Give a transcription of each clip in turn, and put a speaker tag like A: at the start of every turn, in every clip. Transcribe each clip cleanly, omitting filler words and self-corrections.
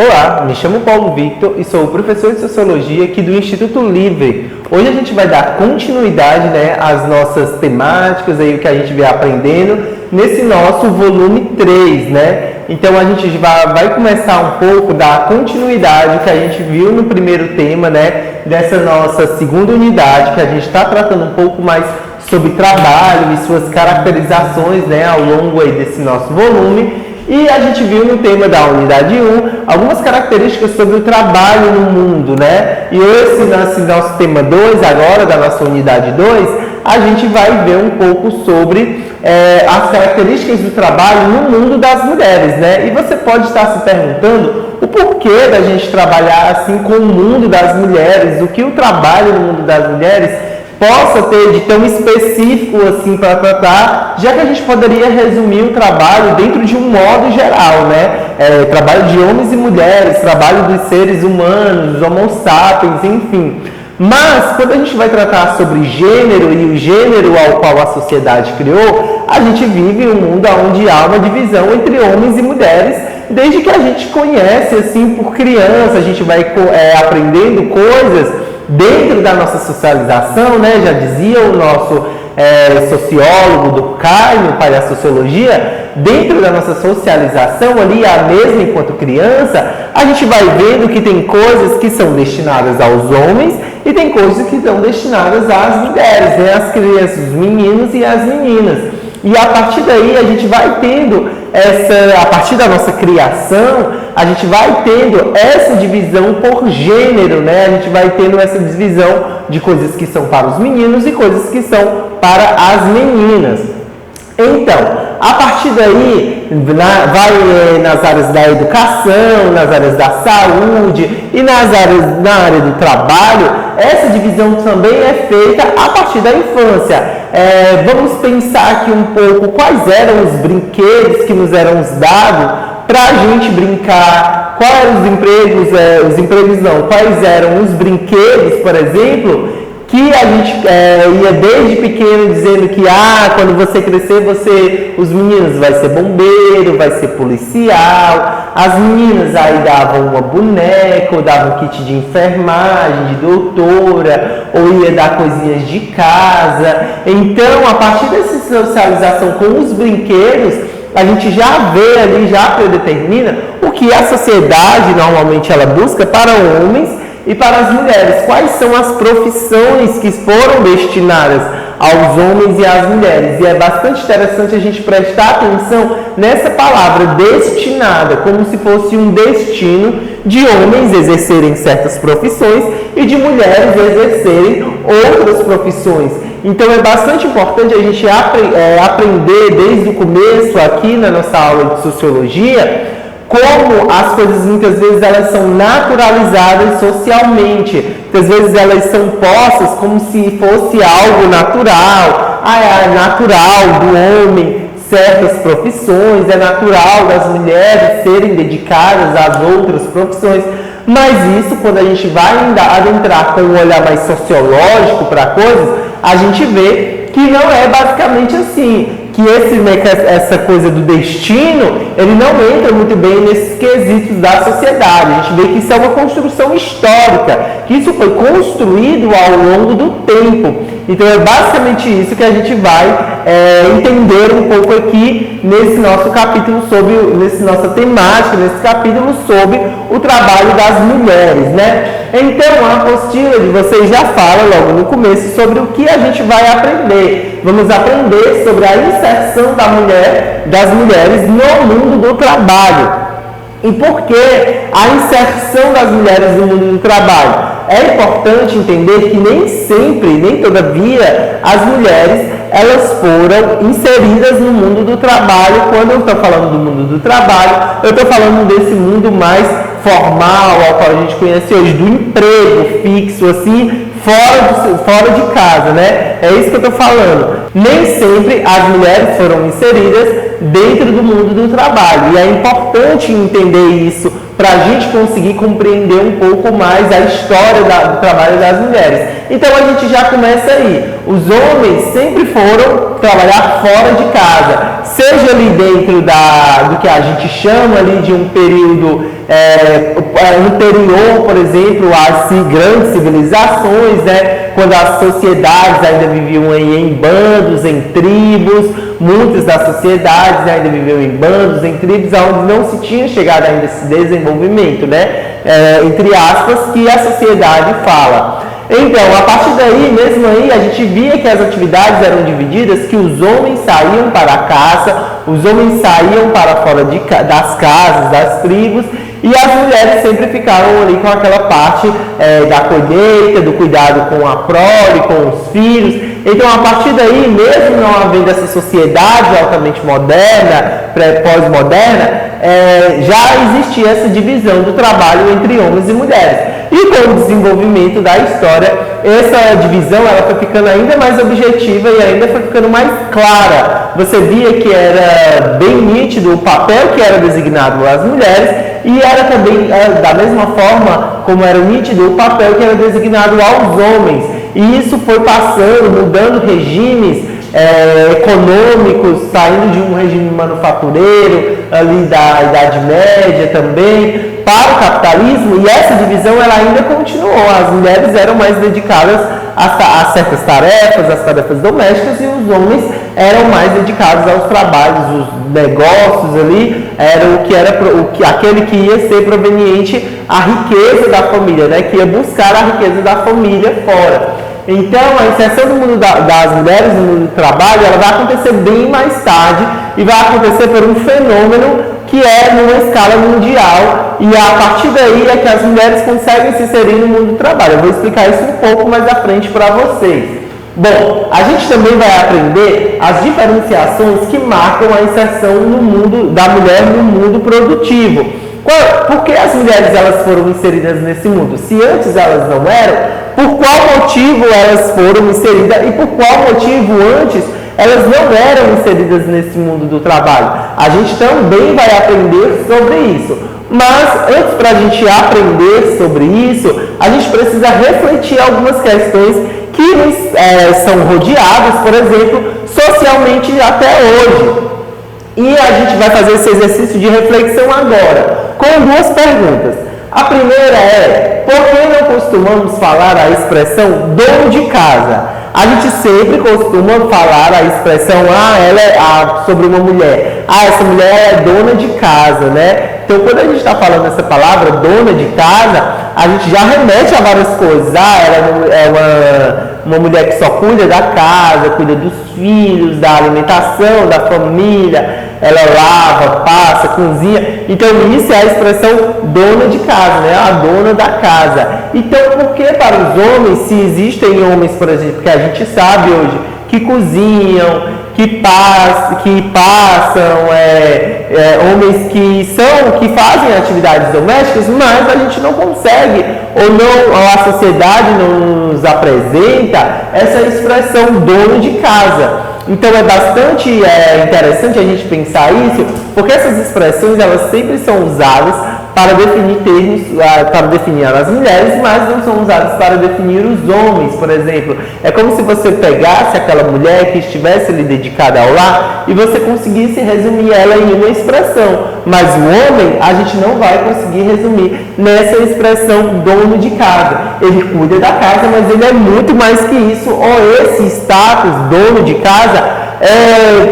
A: Olá, me chamo Paulo Victor e sou professor de Sociologia aqui do Instituto Livre. Hoje a gente vai dar continuidade, às nossas temáticas, aí, o que a gente vem aprendendo nesse nosso volume 3, Então a gente vai começar um pouco da continuidade que a gente viu no primeiro tema, dessa nossa segunda unidade, que a gente está tratando um pouco mais sobre trabalho e suas caracterizações, ao longo aí desse nosso volume. E a gente viu no tema da unidade 1 algumas características sobre o trabalho no mundo, E nesse nosso tema 2, agora da nossa unidade 2, a gente vai ver um pouco sobre as características do trabalho no mundo das mulheres, E você pode estar se perguntando o porquê da gente trabalhar assim com o mundo das mulheres, o que o trabalho no mundo das mulheres possa ter de tão específico assim para tratar, já que a gente poderia resumir o trabalho dentro de um modo geral, trabalho de homens e mulheres, trabalho dos seres humanos, dos homo sapiens, enfim. Mas, quando a gente vai tratar sobre gênero e o gênero ao qual a sociedade criou, a gente vive um mundo onde há uma divisão entre homens e mulheres, desde que a gente conhece, assim, por criança, a gente vai aprendendo coisas dentro da nossa socialização, já dizia o nosso sociólogo Durkheim, o pai da sociologia, dentro da nossa socialização ali, a mesma enquanto criança, a gente vai vendo que tem coisas que são destinadas aos homens e tem coisas que são destinadas às mulheres, as crianças, os meninos e as meninas. E a partir daí a gente vai tendo a partir da nossa criação, a gente vai tendo essa divisão por gênero, A gente vai tendo essa divisão de coisas que são para os meninos e coisas que são para as meninas. Então, a partir daí, vai nas áreas da educação, nas áreas da saúde e na área do trabalho, essa divisão também é feita a partir da infância. Vamos pensar aqui um pouco quais eram os brinquedos que nos eram dados para a gente brincar, quais eram quais eram os brinquedos, por exemplo, que a gente ia desde pequeno dizendo que quando você crescer, os meninos vai ser bombeiro, vai ser policial, as meninas aí davam uma boneca, ou davam um kit de enfermagem, de doutora, ou ia dar coisinhas de casa. Então, a partir dessa socialização com os brinquedos, a gente já vê ali, já predetermina o que a sociedade normalmente ela busca para homens e para as mulheres. Quais são as profissões que foram destinadas aos homens e às mulheres? E é bastante interessante a gente prestar atenção nessa palavra destinada, como se fosse um destino de homens exercerem certas profissões e de mulheres exercerem outras profissões. Então é bastante importante a gente aprender desde o começo aqui na nossa aula de sociologia como as coisas muitas vezes elas são naturalizadas socialmente, muitas vezes elas são postas como se fosse algo natural. É natural do homem certas profissões, é natural das mulheres serem dedicadas às outras profissões, mas isso, quando a gente vai adentrar com um olhar mais sociológico para coisas, a gente vê que não é basicamente assim. Que essa coisa do destino, ele não entra muito bem nesses quesitos da sociedade. A gente vê que isso é uma construção histórica, que isso foi construído ao longo do tempo. Então é basicamente isso que a gente vai entender um pouco aqui nesse nosso capítulo nessa nossa temática, nesse capítulo sobre o trabalho das mulheres, Então a apostila de vocês já fala logo no começo sobre o que a gente vai aprender. Vamos aprender sobre a inserção das mulheres no mundo do trabalho. E por que a inserção das mulheres no mundo do trabalho? É importante entender que nem todavia, as mulheres elas foram inseridas no mundo do trabalho. Quando eu estou falando do mundo do trabalho, eu estou falando desse mundo mais formal, ao qual a gente conhece hoje, do emprego fixo, assim, fora de casa, É isso que eu estou falando. Nem sempre as mulheres foram inseridas dentro do mundo do trabalho. E é importante entender isso para a gente conseguir compreender um pouco mais a história do trabalho das mulheres. Então a gente já começa aí. Os homens sempre foram trabalhar fora de casa, seja ali dentro do que a gente chama ali de um período anterior, por exemplo, às grandes civilizações, né? Quando as sociedades ainda viviam aí em bandos, em tribos, muitas das sociedades ainda viviam em bandos, em tribos, onde não se tinha chegado ainda a esse desenvolvimento, né? Entre aspas, que a sociedade fala. Então, a partir daí, mesmo aí, a gente via que as atividades eram divididas, que os homens saíam para a caça, os homens saíam para fora das casas, das tribos, e as mulheres sempre ficavam ali com aquela parte da colheita, do cuidado com a prole, com os filhos. Então, a partir daí, mesmo não havendo essa sociedade altamente moderna, pós-moderna, já existia essa divisão do trabalho entre homens e mulheres. E com o desenvolvimento da história, essa divisão ela foi ficando ainda mais objetiva e ainda foi ficando mais clara. Você via que era bem nítido o papel que era designado às mulheres e era também, da mesma forma como era nítido o papel que era designado aos homens. E isso foi passando, mudando regimes econômicos, saindo de um regime manufatureiro, ali da Idade Média também, para o capitalismo, e essa divisão ela ainda continuou. As mulheres eram mais dedicadas a certas tarefas, as tarefas domésticas, e os homens eram mais dedicados aos trabalhos, os negócios ali, aquele que ia ser proveniente à riqueza da família, né, que ia buscar a riqueza da família fora. Então, a inserção do mundo das mulheres no mundo do trabalho, ela vai acontecer bem mais tarde e vai acontecer por um fenômeno que é numa escala mundial, e a partir daí é que as mulheres conseguem se inserir no mundo do trabalho. Eu vou explicar isso um pouco mais à frente para vocês. Bom, a gente também vai aprender as diferenciações que marcam a inserção da mulher no mundo produtivo. Por que as mulheres elas foram inseridas nesse mundo? Se antes elas não eram, por qual motivo elas foram inseridas e por qual motivo antes elas não eram inseridas nesse mundo do trabalho? A gente também vai aprender sobre isso. Mas antes para a gente aprender sobre isso, a gente precisa refletir algumas questões que são rodeadas, por exemplo, socialmente até hoje. E a gente vai fazer esse exercício de reflexão agora, com duas perguntas. A primeira é, por que não costumamos falar a expressão dono de casa? A gente sempre costuma falar a expressão, sobre uma mulher. Essa mulher é dona de casa, né? Então, quando a gente está falando essa palavra, dona de casa, a gente já remete a várias coisas. Ela é uma mulher que só cuida da casa, cuida dos filhos, da alimentação, da família, ela lava, passa, cozinha. Então, isso é a expressão dona de casa, né? A dona da casa. Então, por que para os homens, se existem homens, por exemplo, que a gente sabe hoje, que cozinham, que passam, homens que fazem atividades domésticas, mas a gente não consegue, ou a sociedade não nos apresenta essa expressão dono de casa. Então é bastante interessante a gente pensar isso, porque essas expressões elas sempre são usadas para definir termos, para definir as mulheres, mas não são usadas para definir os homens, por exemplo. É como se você pegasse aquela mulher que estivesse ali dedicada ao lar e você conseguisse resumir ela em uma expressão. Mas o homem, a gente não vai conseguir resumir nessa expressão dono de casa. Ele cuida da casa, mas ele é muito mais que isso. Ou esse status, dono de casa,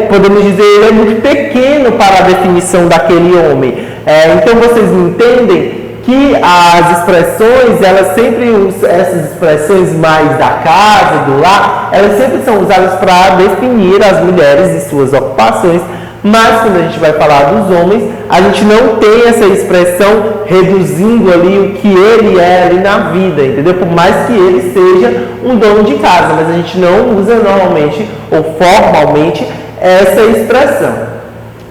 A: podemos dizer, ele é muito pequeno para a definição daquele homem. Então vocês entendem que as expressões, essas expressões mais da casa, do lar, elas sempre são usadas para definir as mulheres e suas ocupações, mas quando a gente vai falar dos homens, a gente não tem essa expressão reduzindo ali o que ele é ali na vida, entendeu? Por mais que ele seja um dono de casa, mas a gente não usa normalmente ou formalmente essa expressão.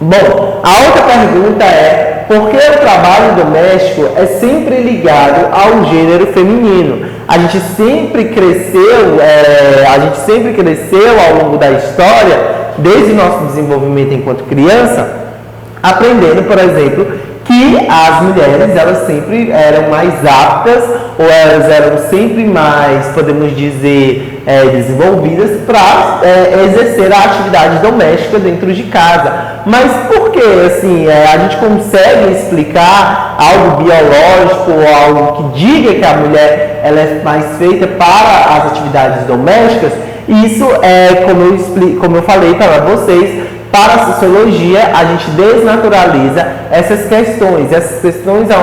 A: Bom, a outra pergunta é, por que o trabalho doméstico é sempre ligado ao gênero feminino? A gente sempre cresceu ao longo da história, desde o nosso desenvolvimento enquanto criança, aprendendo, por exemplo, que as mulheres elas sempre eram mais aptas ou elas eram sempre mais, podemos dizer, desenvolvidas para exercer a atividade doméstica dentro de casa. Mas por que, assim, a gente consegue explicar algo biológico ou algo que diga que a mulher ela é mais feita para as atividades domésticas? Isso é, como eu falei para vocês, para a sociologia, a gente desnaturaliza essas questões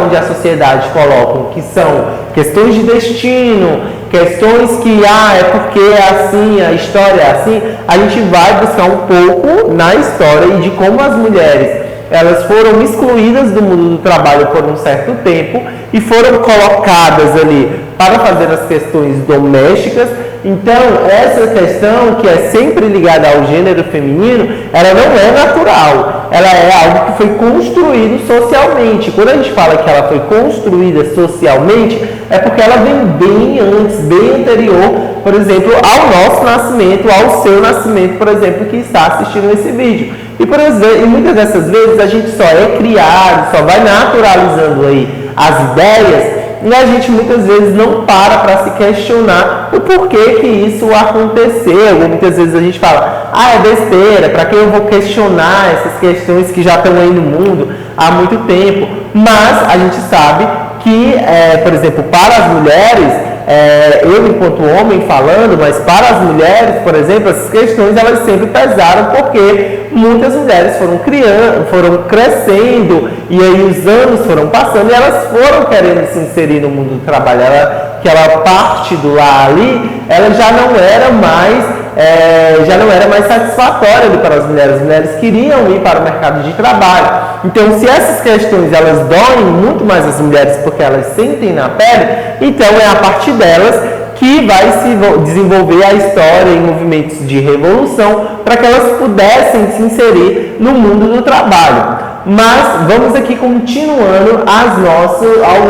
A: onde a sociedade coloca que são questões de destino, questões que, é porque é assim, a história é assim. A gente vai buscar um pouco na história e de como as mulheres elas foram excluídas do mundo do trabalho por um certo tempo e foram colocadas ali para fazer as questões domésticas. Então, essa questão que é sempre ligada ao gênero feminino, ela não é natural, ela é algo que foi construído socialmente. Quando a gente fala que ela foi construída socialmente, é porque ela vem bem antes, bem anterior, por exemplo, ao nosso nascimento, ao seu nascimento, por exemplo, que está assistindo esse vídeo. E muitas dessas vezes a gente só é criado, só vai naturalizando aí as ideias, e a gente muitas vezes não para se questionar o porquê que isso aconteceu. Ou muitas vezes a gente fala, é besteira, para que eu vou questionar essas questões que já estão aí no mundo há muito tempo? Mas a gente sabe que, por exemplo, para as mulheres, eu enquanto homem falando, mas para as mulheres, por exemplo, essas questões elas sempre pesaram, porque muitas mulheres foram crescendo, e aí os anos foram passando e elas foram querendo se inserir no mundo do trabalho. Aquela parte do lar ali, ela já não era mais satisfatória para as mulheres. As mulheres queriam ir para o mercado de trabalho. Então, se essas questões elas doem muito mais as mulheres porque elas sentem na pele, então é a partir delas que vai se desenvolver a história em movimentos de revolução para que elas pudessem se inserir no mundo do trabalho. Mas vamos aqui continuando a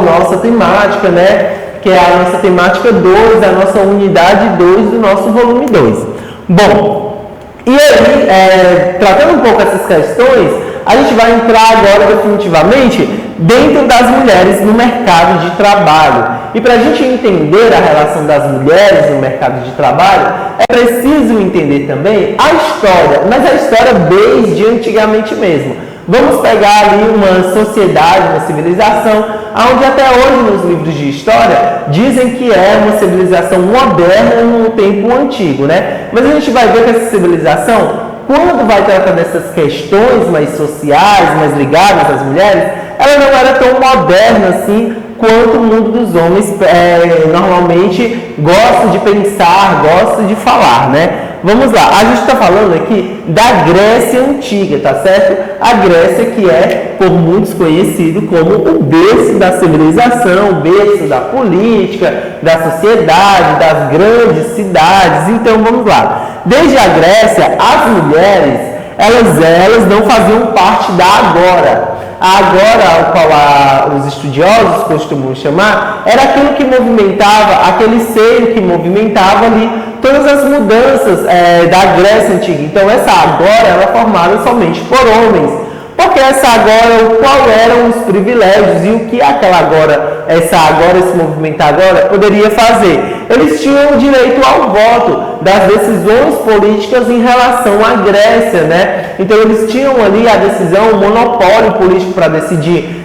A: nossa temática, né? Que é a nossa temática 2, a nossa unidade 2 do nosso volume 2. Bom, e aí, tratando um pouco essas questões, a gente vai entrar agora definitivamente dentro das mulheres no mercado de trabalho. E para a gente entender a relação das mulheres no mercado de trabalho, é preciso entender também a história, mas a história desde antigamente mesmo. Vamos pegar ali uma sociedade, uma civilização, onde até hoje nos livros de história dizem que é uma civilização moderna no tempo antigo, né? Mas a gente vai ver que essa civilização, quando vai tratar dessas questões mais sociais, mais ligadas às mulheres, ela não era tão moderna assim quanto o mundo dos homens normalmente gosta de pensar, gosta de falar, né? Vamos lá, a gente está falando aqui da Grécia Antiga, tá certo? A Grécia que é por muitos conhecido como o berço da civilização, o berço da política, da sociedade, das grandes cidades. Então vamos lá, desde a Grécia, as mulheres, elas não faziam parte da agora. A agora, ao qual os estudiosos costumam chamar, era aquilo que movimentava, aquele ser que movimentava ali todas as mudanças da Grécia Antiga. Então essa agora era formada somente por homens, porque essa agora, qual eram os privilégios e o que esse movimento agora poderia fazer? Eles tinham direito ao voto, das decisões políticas em relação à Grécia, né? Então eles tinham ali a decisão, o monopólio político para decidir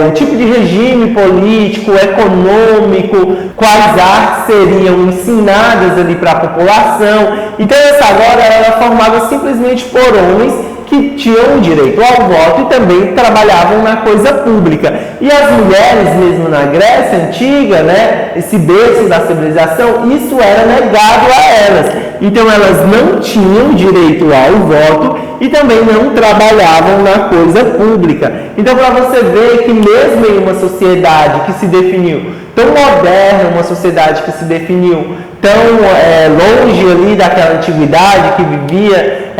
A: o tipo de regime político, econômico, quais artes seriam ensinadas ali para a população. Então essa agora era formada simplesmente por homens que tinham direito ao voto e também trabalhavam na coisa pública. E as mulheres, mesmo na Grécia Antiga, né, esse berço da civilização, isso era negado a elas. Então elas não tinham direito ao voto e também não trabalhavam na coisa pública. Então, para você ver que mesmo em uma sociedade que se definiu tão moderna, uma sociedade que se definiu tão longe ali daquela antiguidade que vivia,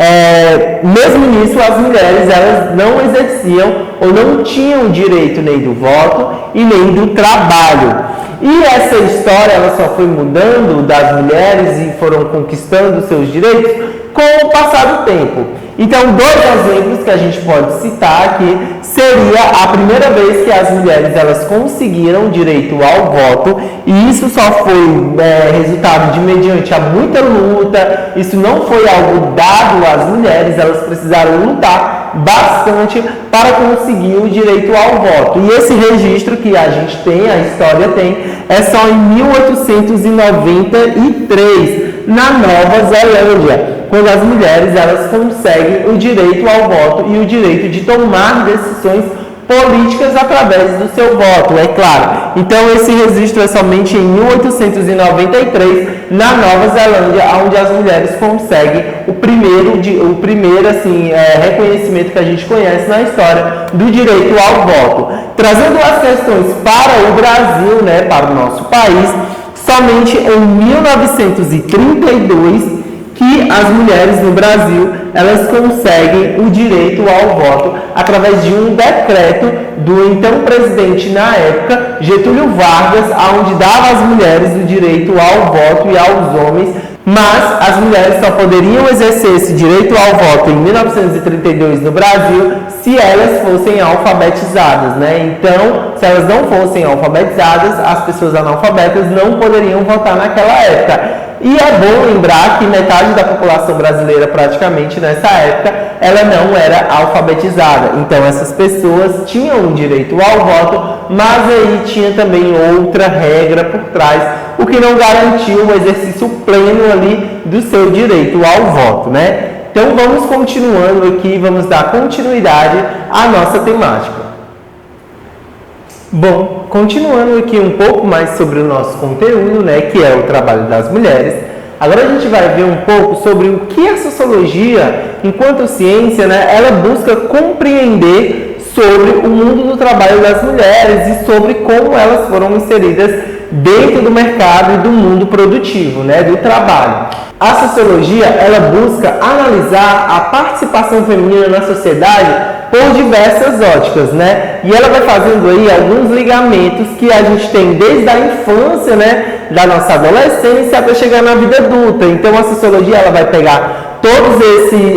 A: mesmo nisso as mulheres elas não exerciam ou não tinham direito nem do voto e nem do trabalho. E essa história ela só foi mudando das mulheres e foram conquistando seus direitos com o passar do tempo. Então, dois exemplos que a gente pode citar aqui seria a primeira vez que as mulheres elas conseguiram direito ao voto, e isso só foi resultado de mediante a muita luta. Isso não foi algo dado às mulheres, elas precisaram lutar bastante para conseguir o direito ao voto. E esse registro que a gente tem, a história tem, é só em 1893, na Nova Zelândia, quando as mulheres elas conseguem o direito ao voto e o direito de tomar decisões políticas através do seu voto, é claro. Então esse registro é somente em 1893, na Nova Zelândia, onde as mulheres conseguem o primeiro reconhecimento que a gente conhece na história do direito ao voto. Trazendo as questões para o Brasil, né, para o nosso país, somente em 1932 que as mulheres no Brasil elas conseguem o direito ao voto através de um decreto do então presidente na época, Getúlio Vargas, onde dava às mulheres o direito ao voto e aos homens, mas as mulheres só poderiam exercer esse direito ao voto em 1932 no Brasil se elas fossem alfabetizadas, né? Então, se elas não fossem alfabetizadas, as pessoas analfabetas não poderiam votar naquela época. E é bom lembrar que metade da população brasileira, praticamente nessa época, ela não era alfabetizada. Então, essas pessoas tinham o direito ao voto, mas aí tinha também outra regra por trás, o que não garantiu o exercício pleno ali do seu direito ao voto, né? Então, vamos continuando aqui, vamos dar continuidade à nossa temática. Bom, continuando aqui um pouco mais sobre o nosso conteúdo, né, que é o trabalho das mulheres, agora a gente vai ver um pouco sobre o que a sociologia, enquanto ciência, né, ela busca compreender sobre o mundo do trabalho das mulheres e sobre como elas foram inseridas dentro do mercado e do mundo produtivo, né, do trabalho. A sociologia, ela busca analisar a participação feminina na sociedade por diversas óticas, né? E ela vai fazendo aí alguns ligamentos que a gente tem desde a infância, né, da nossa adolescência até chegar na vida adulta. Então a sociologia ela vai pegar todas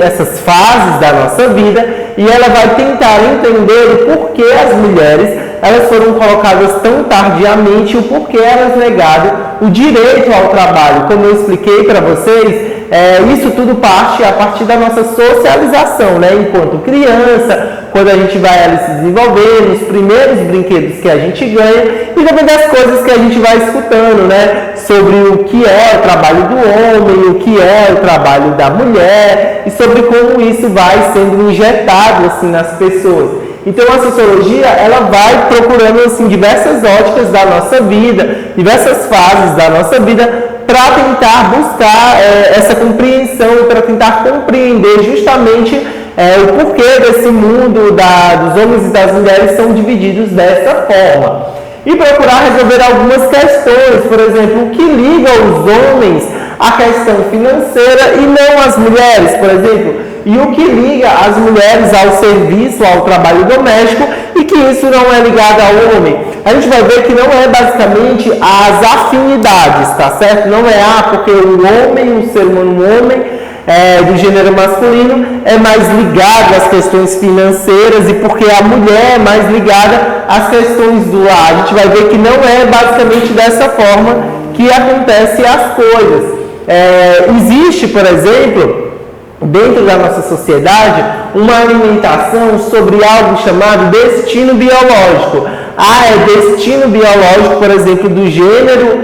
A: essas fases da nossa vida e ela vai tentar entender o porquê as mulheres elas foram colocadas tão tardiamente, o porquê elas negaram o direito ao trabalho. Como eu expliquei para vocês, isso tudo parte a partir da nossa socialização, né? Enquanto criança, quando a gente vai ali se desenvolvendo, os primeiros brinquedos que a gente ganha e também das coisas que a gente vai escutando, né? Sobre o que é o trabalho do homem, o que é o trabalho da mulher e sobre como isso vai sendo injetado assim nas pessoas. Então a sociologia ela vai procurando assim diversas óticas da nossa vida, diversas fases da nossa vida para tentar buscar essa compreensão, para tentar compreender justamente o porquê desse mundo dos homens e das mulheres são divididos dessa forma. E procurar resolver algumas questões, por exemplo, o que liga os homens à questão financeira e não as mulheres, por exemplo, e o que liga as mulheres ao serviço, ao trabalho doméstico e que isso não é ligado ao homem. A gente vai ver que não é basicamente as afinidades, tá certo? Não é porque o homem, o ser humano homem, do gênero masculino é mais ligado às questões financeiras e porque a mulher é mais ligada às questões do lar. A gente vai ver que não é basicamente dessa forma que acontecem as coisas. Existe, por exemplo, dentro da nossa sociedade, uma alimentação sobre algo chamado destino biológico. É destino biológico, por exemplo, do gênero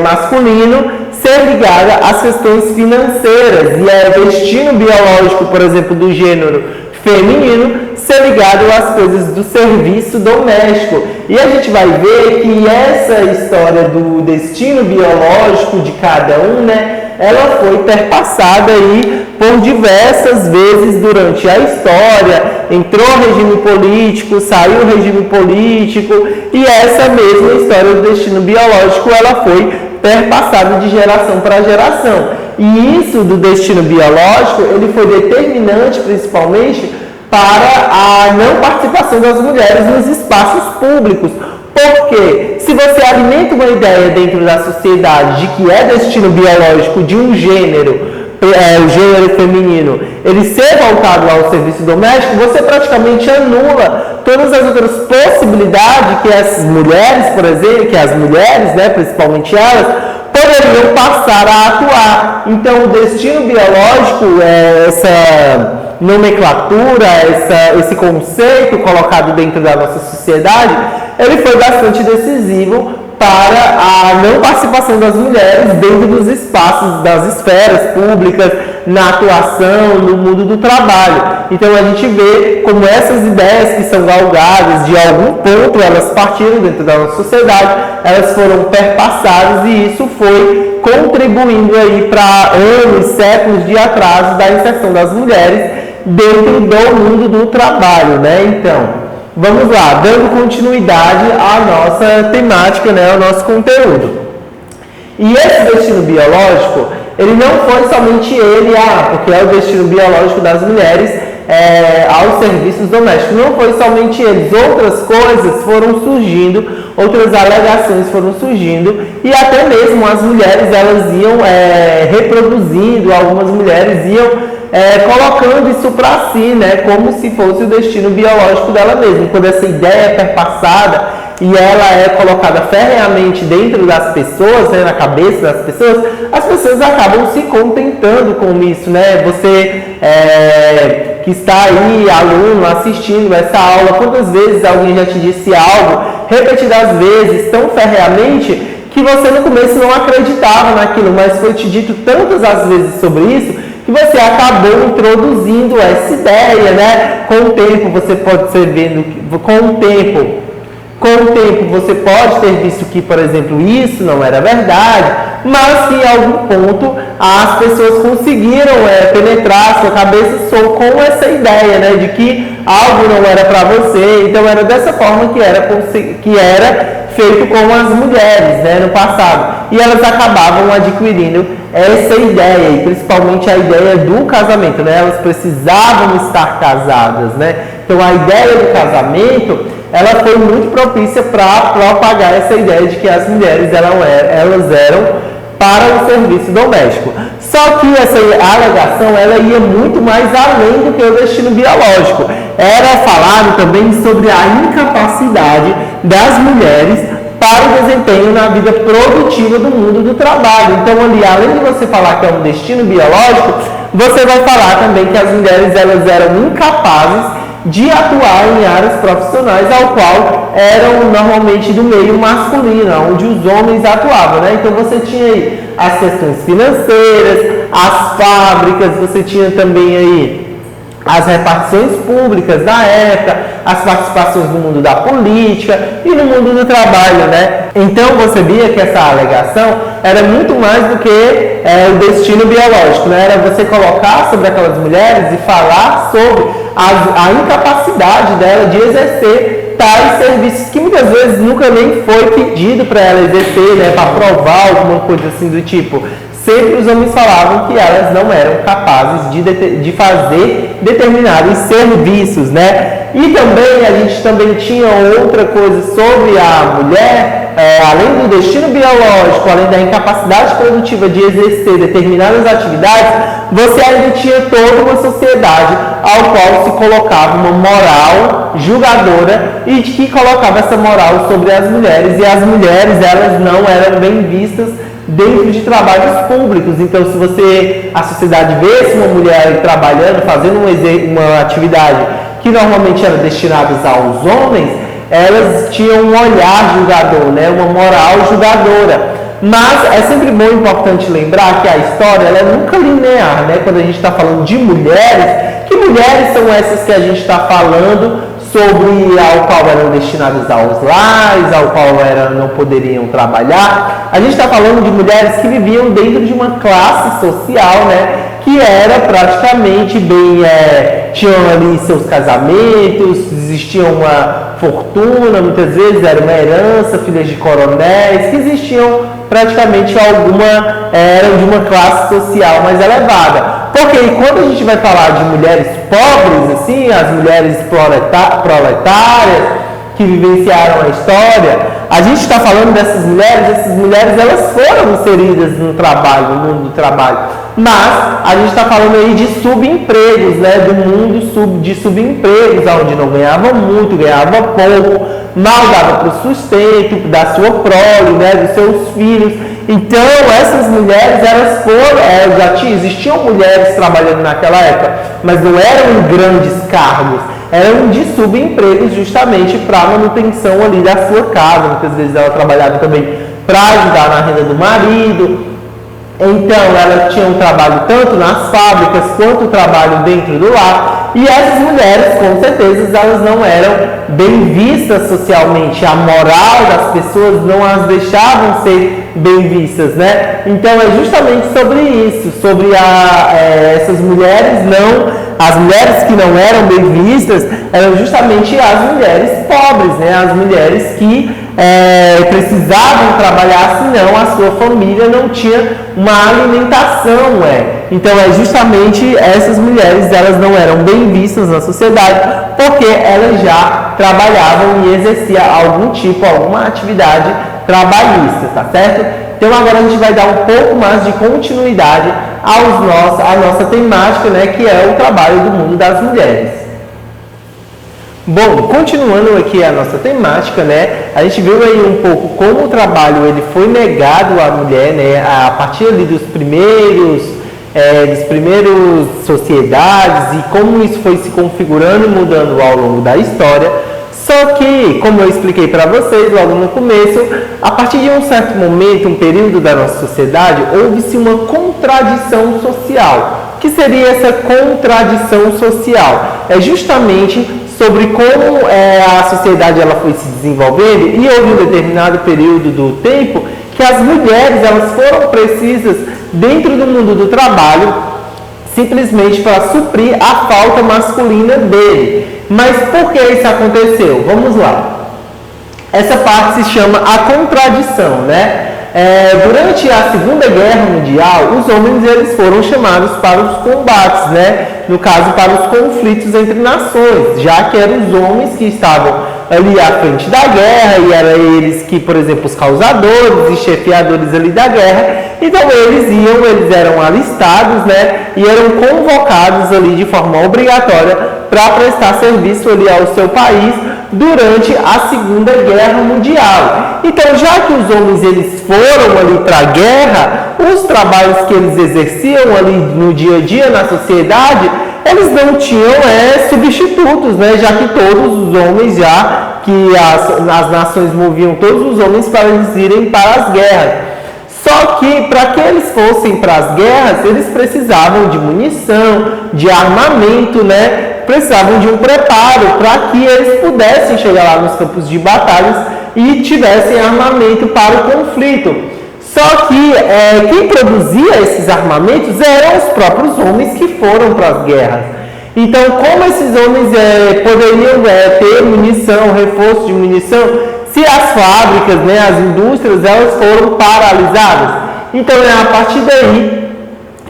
A: masculino ser ligada às questões financeiras e é destino biológico, por exemplo, do gênero feminino ser ligado às coisas do serviço doméstico. E a gente vai ver que essa história do destino biológico de cada um, né, ela foi perpassada aí por diversas vezes durante a história. Entrou o regime político, saiu o regime político e essa mesma história do destino biológico ela foi perpassada de geração para geração. E isso do destino biológico, ele foi determinante principalmente para a não participação das mulheres nos espaços públicos. Porque se você alimenta uma ideia dentro da sociedade de que é destino biológico de um gênero o gênero feminino, ele ser voltado ao serviço doméstico, você praticamente anula todas as outras possibilidades que as mulheres, por exemplo, que as mulheres, né, principalmente elas, poderiam passar a atuar. Então, o destino biológico, essa nomenclatura, esse conceito colocado dentro da nossa sociedade, ele foi bastante decisivo para a não participação das mulheres dentro dos espaços, das esferas públicas, na atuação, no mundo do trabalho. Então a gente vê como essas ideias que são galgadas, de algum ponto elas partiram dentro da nossa sociedade, elas foram perpassadas e isso foi contribuindo aí para anos, séculos de atraso da inserção das mulheres dentro do mundo do trabalho, né? Então, vamos lá, dando continuidade à nossa temática, né, ao nosso conteúdo. E esse destino biológico, ele não foi somente ele, porque é o destino biológico das mulheres aos serviços domésticos. Não foi somente eles, outras coisas foram surgindo, outras alegações foram surgindo, e até mesmo as mulheres, elas iam reproduzindo, algumas mulheres iam colocando isso para si, né, como se fosse o destino biológico dela mesma. Quando essa ideia é perpassada e ela é colocada ferreamente dentro das pessoas, né, na cabeça das pessoas, as pessoas acabam se contentando com isso, né? Você que está aí, aluno, assistindo essa aula, quantas vezes alguém já te disse algo, repetidas vezes, tão ferreamente, que você no começo não acreditava naquilo, mas foi te dito tantas as vezes sobre isso, que você acabou introduzindo essa ideia, né? Com o tempo você pode ser vendo, com o tempo você pode ter visto que, por exemplo, isso não era verdade, mas que em algum ponto as pessoas conseguiram penetrar a sua cabeça só com essa ideia, né? De que algo não era para você. Então era dessa forma que era feito com as mulheres, né, no passado. E elas acabavam adquirindo essa ideia, e principalmente a ideia do casamento, né? Elas precisavam estar casadas, né? Então a ideia do casamento, ela foi muito propícia para propagar essa ideia de que as mulheres elas eram para o serviço doméstico. Só que essa alegação, ela ia muito mais além do que o destino biológico. Era falado também sobre a incapacidade das mulheres para o desempenho na vida produtiva do mundo do trabalho. Então, ali, além de você falar que é um destino biológico, você vai falar também que as mulheres elas eram incapazes de atuar em áreas profissionais ao qual eram normalmente do meio masculino, onde os homens atuavam, né? Então você tinha aí as questões financeiras, as fábricas, você tinha também aí as repartições públicas da época, as participações no mundo da política e no mundo do trabalho, né? Então você via que essa alegação era muito mais do que o destino biológico, né? Era você colocar sobre aquelas mulheres e falar sobre a incapacidade dela de exercer tais serviços que muitas vezes nunca nem foi pedido para ela exercer, né? Para provar alguma coisa assim do tipo. Sempre os homens falavam que elas não eram capazes de fazer determinados serviços, né? E também a gente também tinha outra coisa sobre a mulher, além do destino biológico, além da incapacidade produtiva de exercer determinadas atividades, você ainda tinha toda uma sociedade ao qual se colocava uma moral julgadora e que colocava essa moral sobre as mulheres, e as mulheres elas não eram bem vistas dentro de trabalhos públicos. Então, se a sociedade vê uma mulher trabalhando, fazendo uma atividade que normalmente era destinada aos homens, elas tinham um olhar julgador, né? Uma moral julgadora. Mas é sempre bom e importante lembrar que a história ela é nunca linear, né? Quando a gente está falando de mulheres, que mulheres são essas que a gente está falando sobre ao qual eram destinadas aos lares, ao qual não poderiam trabalhar? A gente está falando de mulheres que viviam dentro de uma classe social, né? Que era praticamente tinham ali seus casamentos, existia uma fortuna, muitas vezes era uma herança, filhas de coronéis, que existiam praticamente eram de uma classe social mais elevada. Porque quando a gente vai falar de mulheres pobres, assim, as mulheres proletárias que vivenciaram a história, a gente está falando dessas mulheres, essas mulheres elas foram inseridas no trabalho, no mundo do trabalho, mas a gente está falando aí de subempregos, né, do mundo de subempregos, onde não ganhava muito, ganhava pouco, mal dava para o sustento da sua prole, né, dos seus filhos. Então essas mulheres, elas foram, existiam mulheres trabalhando naquela época, mas não eram em grandes cargos, eram de subempregos justamente para manutenção ali da sua casa. Muitas vezes ela trabalhava também para ajudar na renda do marido. Então, ela tinha um trabalho tanto nas fábricas quanto trabalho dentro do lar. E essas mulheres, com certeza, elas não eram bem vistas socialmente. A moral das pessoas não as deixavam ser bem vistas, né? Então, é justamente sobre isso, sobre essas mulheres as mulheres que não eram bem vistas, eram justamente as mulheres pobres, né? As mulheres que precisavam trabalhar, senão a sua família não tinha uma alimentação, Então é justamente essas mulheres, elas não eram bem vistas na sociedade, porque elas já trabalhavam e exerciam alguma atividade trabalhista, tá certo? Então agora a gente vai dar um pouco mais de continuidade à nossa temática, né, que é o trabalho do mundo das mulheres. Bom, continuando aqui a nossa temática, né, a gente viu aí um pouco como o trabalho ele foi negado à mulher, né, a partir ali dos primeiros sociedades, e como isso foi se configurando e mudando ao longo da história. Só que, como eu expliquei para vocês logo no começo, a partir de um certo momento, um período da nossa sociedade, houve-se uma contradição social. O que seria essa contradição social? É justamente sobre como a sociedade ela foi se desenvolvendo, e houve um determinado período do tempo que as mulheres elas foram precisas dentro do mundo do trabalho simplesmente para suprir a falta masculina dele. Mas por que isso aconteceu? Vamos lá. Essa parte se chama a contradição, né? Durante a Segunda Guerra Mundial, os homens eles foram chamados para os combates, né? No caso, para os conflitos entre nações, já que eram os homens que estavam ali à frente da guerra, e eram eles que, por exemplo, os causadores e chefiadores ali da guerra. Então eles eram alistados, né? E eram convocados ali de forma obrigatória para prestar serviço ali ao seu país durante a Segunda Guerra Mundial. Então, já que os homens eles foram ali para a guerra, os trabalhos que eles exerciam ali no dia a dia na sociedade, eles não tinham substitutos, né? Já que todos os homens, as nações moviam todos os homens para eles irem para as guerras. Só que para que eles fossem para as guerras, eles precisavam de munição, de armamento, né? Precisavam de um preparo para que eles pudessem chegar lá nos campos de batalhas e tivessem armamento para o conflito. Só que quem produzia esses armamentos eram os próprios homens que foram para as guerras. Então, como esses homens poderiam ter munição, reforço de munição, se as fábricas, né, as indústrias, elas foram paralisadas? Então, é a partir daí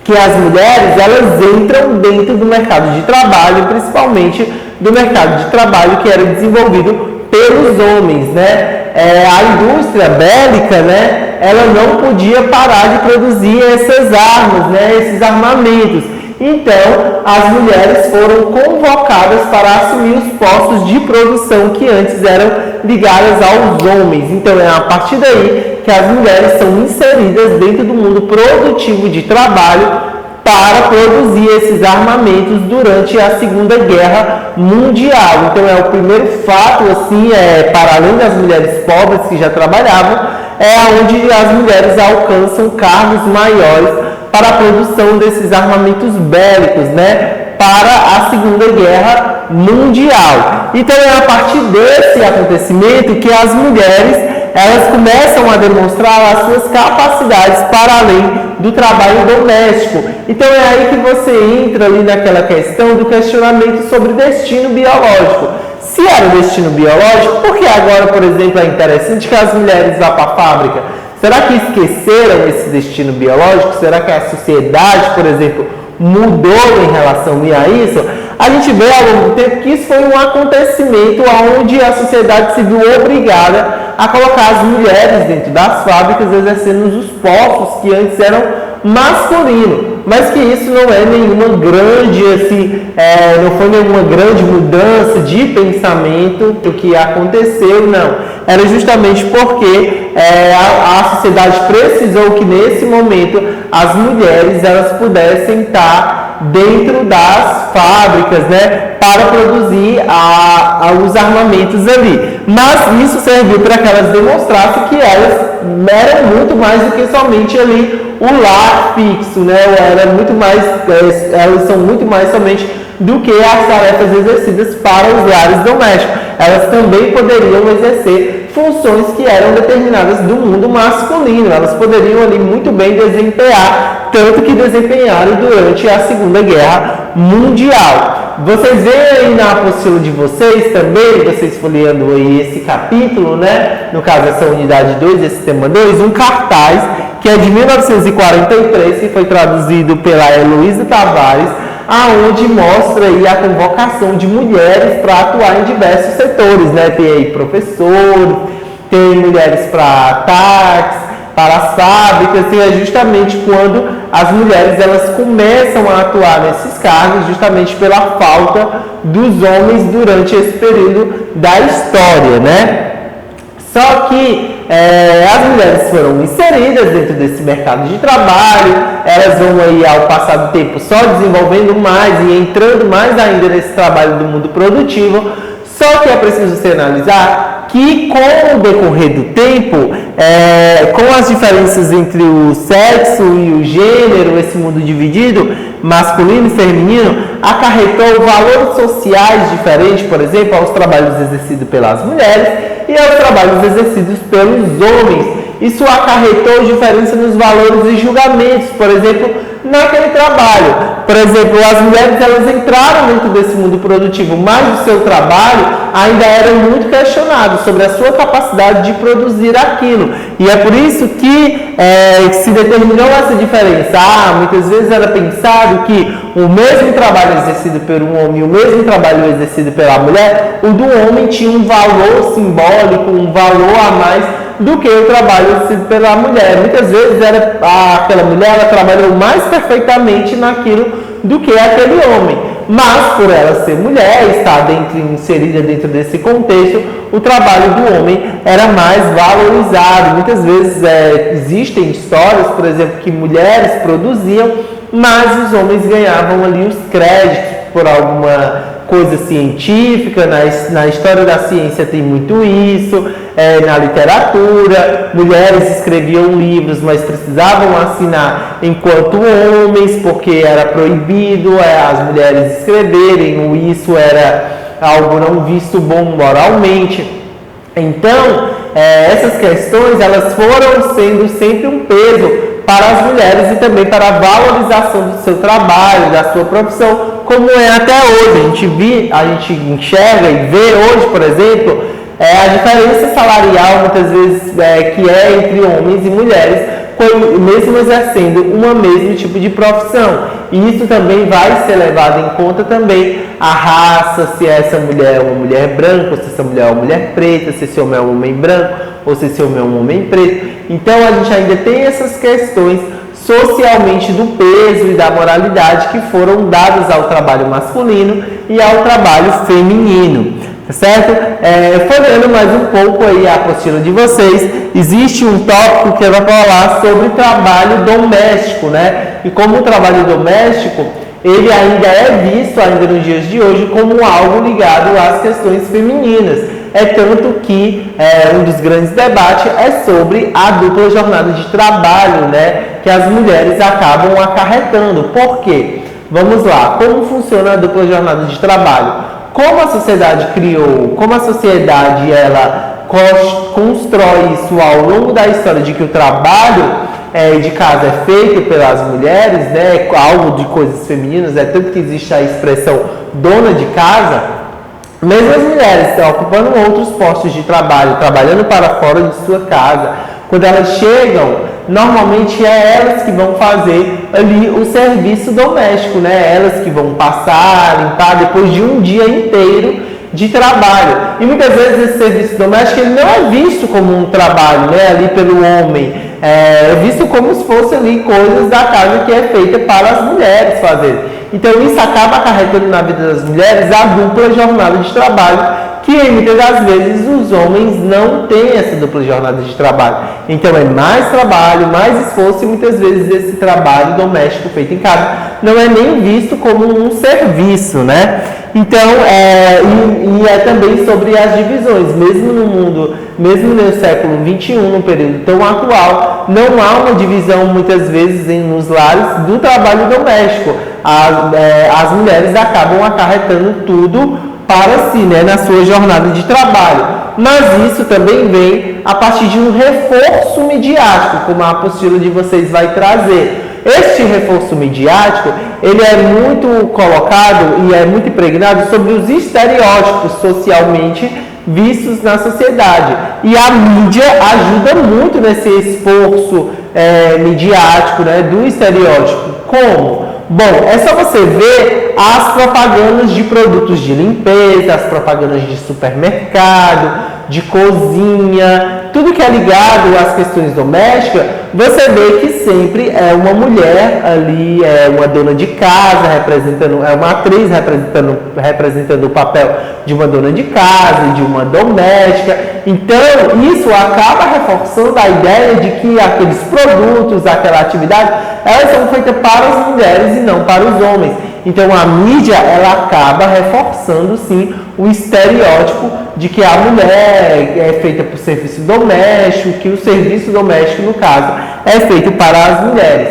A: que as mulheres elas entram dentro do mercado de trabalho, principalmente do mercado de trabalho que era desenvolvido pelos homens, né? A indústria bélica, né, ela não podia parar de produzir essas armas, né, esses armamentos. Então, as mulheres foram convocadas para assumir os postos de produção que antes eram ligados aos homens. Então, é a partir daí que as mulheres são inseridas dentro do mundo produtivo de trabalho para produzir esses armamentos durante a Segunda Guerra Mundial. Então, é o primeiro fato, assim, para além das mulheres pobres que já trabalhavam, onde as mulheres alcançam cargos maiores para a produção desses armamentos bélicos, né, para a Segunda Guerra Mundial. Então é a partir desse acontecimento que as mulheres elas começam a demonstrar as suas capacidades para além do trabalho doméstico. Então é aí que você entra ali naquela questão do questionamento sobre destino biológico. Se era o destino biológico, por que agora, por exemplo, é interessante que as mulheres vá para a fábrica? Será que esqueceram esse destino biológico? Será que a sociedade, por exemplo, mudou em relação a isso? A gente vê ao longo do tempo que isso foi um acontecimento onde a sociedade se viu obrigada a colocar as mulheres dentro das fábricas exercendo os postos que antes eram masculinos, mas que isso não é nenhuma grande, assim, não foi nenhuma grande mudança de pensamento do que aconteceu, não. Era justamente porque a sociedade precisou que nesse momento as mulheres elas pudessem estar dentro das fábricas, né, para produzir os armamentos ali. Mas isso serviu para que elas demonstrassem que elas eram muito mais do que somente ali o lar fixo, né? Era muito mais, elas são muito mais somente do que as tarefas exercidas para os lares domésticos. Elas também poderiam exercer funções que eram determinadas do mundo masculino. Elas poderiam ali muito bem desempenhar, tanto que desempenharam durante a Segunda Guerra Mundial. Vocês veem aí na apostila de vocês também, vocês folheando aí esse capítulo, né? No caso, essa unidade 2, esse tema 2, um cartaz que é de 1943, que foi traduzido pela Heloísa Tavares, aonde mostra aí a convocação de mulheres para atuar em diversos setores, né? Tem aí professores, tem mulheres para táxi, para as fábricas, e é justamente quando as mulheres elas começam a atuar nesses cargos, justamente pela falta dos homens durante esse período da história, né? Só que as mulheres foram inseridas dentro desse mercado de trabalho, elas vão aí ao passar do tempo só desenvolvendo mais e entrando mais ainda nesse trabalho do mundo produtivo. Só que é preciso se analisar que com o decorrer do tempo, com as diferenças entre o sexo e o gênero, esse mundo dividido, masculino e feminino, acarretou valores sociais diferentes, por exemplo, aos trabalhos exercidos pelas mulheres e aos trabalhos exercidos pelos homens. Isso acarretou diferença nos valores e julgamentos, por exemplo, naquele trabalho. Por exemplo, as mulheres elas entraram dentro desse mundo produtivo, mas o seu trabalho ainda era muito questionado sobre a sua capacidade de produzir aquilo. E é por isso que se determinou essa diferença. Muitas vezes era pensado que o mesmo trabalho exercido por um homem e o mesmo trabalho exercido pela mulher, o do homem tinha um valor simbólico, um valor a mais do que o trabalho exercido pela mulher. Muitas vezes aquela mulher ela trabalhou mais perfeitamente naquilo do que aquele homem. Mas por ela ser mulher, estar inserida dentro desse contexto, o trabalho do homem era mais valorizado. Muitas vezes existem histórias, por exemplo, que mulheres produziam, mas os homens ganhavam ali os créditos por alguma coisa científica. Na história da ciência tem muito isso, na literatura, mulheres escreviam livros, mas precisavam assinar enquanto homens, porque era proibido as mulheres escreverem, isso era algo não visto bom moralmente. Então, essas questões elas foram sendo sempre um peso para as mulheres e também para a valorização do seu trabalho, da sua profissão, como é até hoje. A gente enxerga e vê hoje, por exemplo, a diferença salarial, muitas vezes, que é entre homens e mulheres, mesmo exercendo o mesmo tipo de profissão. E isso também vai ser levado em conta também a raça, se essa mulher é uma mulher branca, ou se essa mulher é uma mulher preta, se esse homem é um homem branco, ou se esse homem é um homem preto. Então a gente ainda tem essas questões socialmente do peso e da moralidade que foram dadas ao trabalho masculino e ao trabalho feminino, tá certo? Folhando mais um pouco aí a apostila de vocês, existe um tópico que vai falar sobre trabalho doméstico, né? E como o trabalho doméstico, ele ainda é visto, ainda nos dias de hoje, como algo ligado às questões femininas. Tanto que um dos grandes debates é sobre a dupla jornada de trabalho, né, que as mulheres acabam acarretando. Por quê? Vamos lá, como funciona a dupla jornada de trabalho? Como a sociedade criou, como a sociedade ela constrói isso ao longo da história de que o trabalho de casa é feito pelas mulheres, né, algo de coisas femininas, tanto que existe a expressão dona de casa. Mesmo as mulheres estão ocupando outros postos de trabalho, trabalhando para fora de sua casa. Quando elas chegam, normalmente é elas que vão fazer ali o serviço doméstico, né? Elas que vão passar, limpar, depois de um dia inteiro de trabalho. E muitas vezes esse serviço doméstico ele não é visto como um trabalho, né, ali pelo homem, é visto como se fosse ali coisas da casa que é feita para as mulheres fazerem. Então isso acaba acarretando na vida das mulheres a dupla jornada de trabalho, que muitas das vezes os homens não têm essa dupla jornada de trabalho. Então é mais trabalho, mais esforço e muitas vezes esse trabalho doméstico feito em casa não é nem visto como um serviço, né? Então, é também sobre as divisões, mesmo no mundo, mesmo no século XXI, num período tão atual, não há uma divisão muitas vezes nos lares do trabalho doméstico. As mulheres acabam acarretando tudo para si, né, na sua jornada de trabalho. Mas isso também vem a partir de um reforço midiático, como a apostila de vocês vai trazer. Este reforço midiático, ele é muito colocado e é muito impregnado sobre os estereótipos socialmente vistos na sociedade. E a mídia ajuda muito nesse esforço midiático, né, do estereótipo. Como? Bom, é só você ver as propagandas de produtos de limpeza, as propagandas de supermercado, de cozinha, tudo que é ligado às questões domésticas, você vê que sempre é uma mulher ali, é uma dona de casa, é uma atriz representando o papel de uma dona de casa, de uma doméstica. Então, isso acaba reforçando a ideia de que aqueles produtos, aquela atividade, elas são feitas para as mulheres e não para os homens. Então, a mídia, ela acaba reforçando, sim, o estereótipo de que a mulher é feita por serviço doméstico, que o serviço doméstico, no caso, é feito para as mulheres.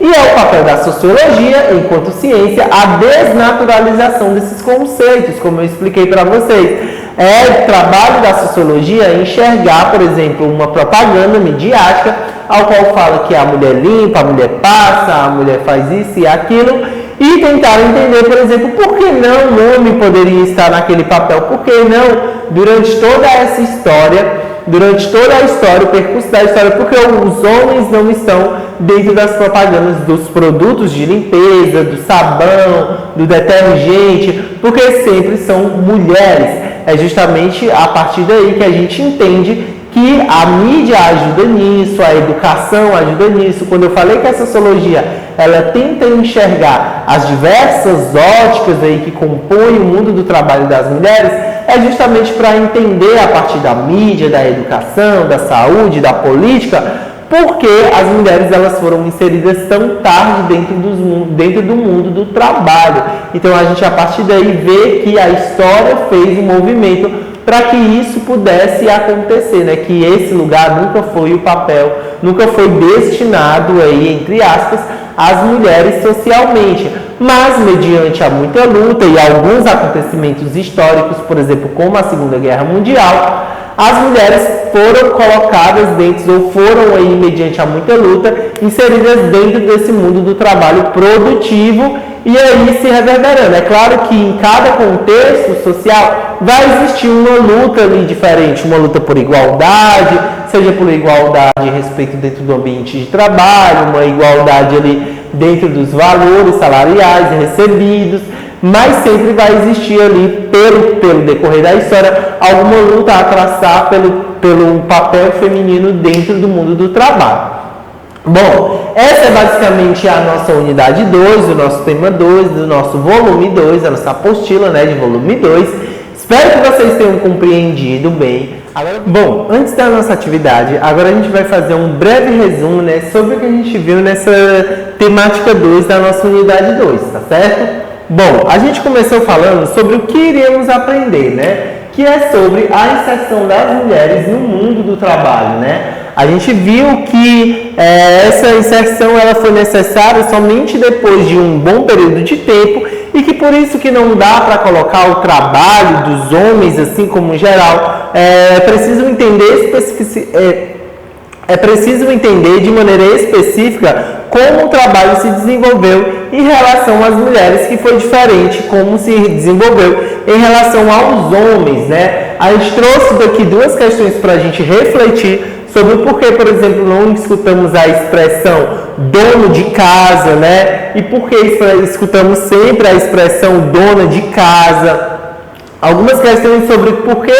A: E é o papel da sociologia, enquanto ciência, a desnaturalização desses conceitos, como eu expliquei para vocês. É trabalho da sociologia enxergar, por exemplo, uma propaganda midiática, ao qual fala que a mulher limpa, a mulher passa, a mulher faz isso e aquilo, e tentar entender, por exemplo, por que não o homem poderia estar naquele papel, por que não, durante toda essa história, durante toda a história, o percurso da história, porque os homens não estão dentro das propagandas dos produtos de limpeza, do sabão, do detergente, porque sempre são mulheres. É justamente a partir daí que a gente entende que a mídia ajuda nisso, a educação ajuda nisso. Quando eu falei que a sociologia ela tenta enxergar as diversas óticas aí que compõem o mundo do trabalho das mulheres, é justamente para entender a partir da mídia, da educação, da saúde, da política, porque as mulheres elas foram inseridas tão tarde dentro do mundo do trabalho. Então a gente a partir daí vê que a história fez um movimento para que isso pudesse acontecer, né? Que esse lugar nunca foi o papel, nunca foi destinado aí, entre aspas, às mulheres socialmente, mas mediante a muita luta e alguns acontecimentos históricos, por exemplo, como a Segunda Guerra Mundial, as mulheres foram colocadas dentro, ou foram aí, mediante a muita luta, inseridas dentro desse mundo do trabalho produtivo e aí se reverberando. É claro que em cada contexto social vai existir uma luta ali diferente, uma luta por igualdade, seja por igualdade e respeito dentro do ambiente de trabalho, uma igualdade ali dentro dos valores salariais recebidos, mas sempre vai existir ali, pelo decorrer da história, alguma luta a traçar pelo papel feminino dentro do mundo do trabalho. Bom, essa é basicamente a nossa unidade 2, o nosso tema 2, do nosso volume 2, a nossa apostila, né, de volume 2. Espero que vocês tenham compreendido bem. Agora, bom, antes da nossa atividade, agora a gente vai fazer um breve resumo, né, sobre o que a gente viu nessa temática 2 da nossa unidade 2, tá certo? Bom, a gente começou falando sobre o que iríamos aprender, né? Que é sobre a inserção das mulheres no mundo do trabalho, né? A gente viu que essa inserção ela foi necessária somente depois de um bom período de tempo e que por isso que não dá para colocar o trabalho dos homens, assim como em geral, é preciso entender de maneira específica como o trabalho se desenvolveu em relação às mulheres, que foi diferente como se desenvolveu em relação aos homens, né? A gente trouxe daqui duas questões para a gente refletir sobre o porquê, por exemplo, não escutamos a expressão dono de casa, né? E por que escutamos sempre a expressão dona de casa. algumas questões sobre por que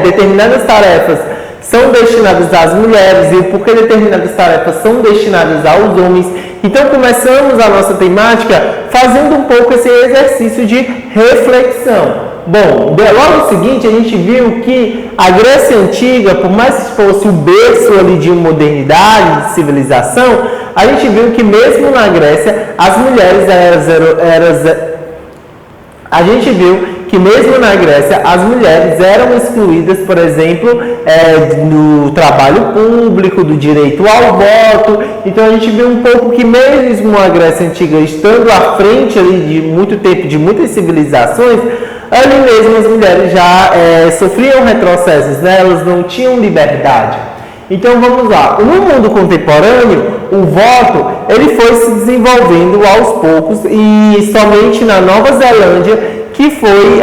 A: determinadas tarefas são destinadas às mulheres e por que determinadas tarefas são destinadas aos homens. Então começamos a nossa temática fazendo um pouco esse exercício de reflexão. Bom, logo no seguinte a gente viu que a Grécia Antiga, por mais que fosse o berço ali de modernidade, de civilização, a gente viu que mesmo na Grécia as mulheres eram excluídas, por exemplo, do trabalho público, do direito ao voto. Então a gente viu um pouco que mesmo a Grécia Antiga estando à frente ali de muito tempo, de muitas civilizações, ali mesmo as mulheres já sofriam retrocessos, né? Elas não tinham liberdade. Então vamos lá, no mundo contemporâneo, o voto ele foi se desenvolvendo aos poucos e somente na Nova Zelândia que foi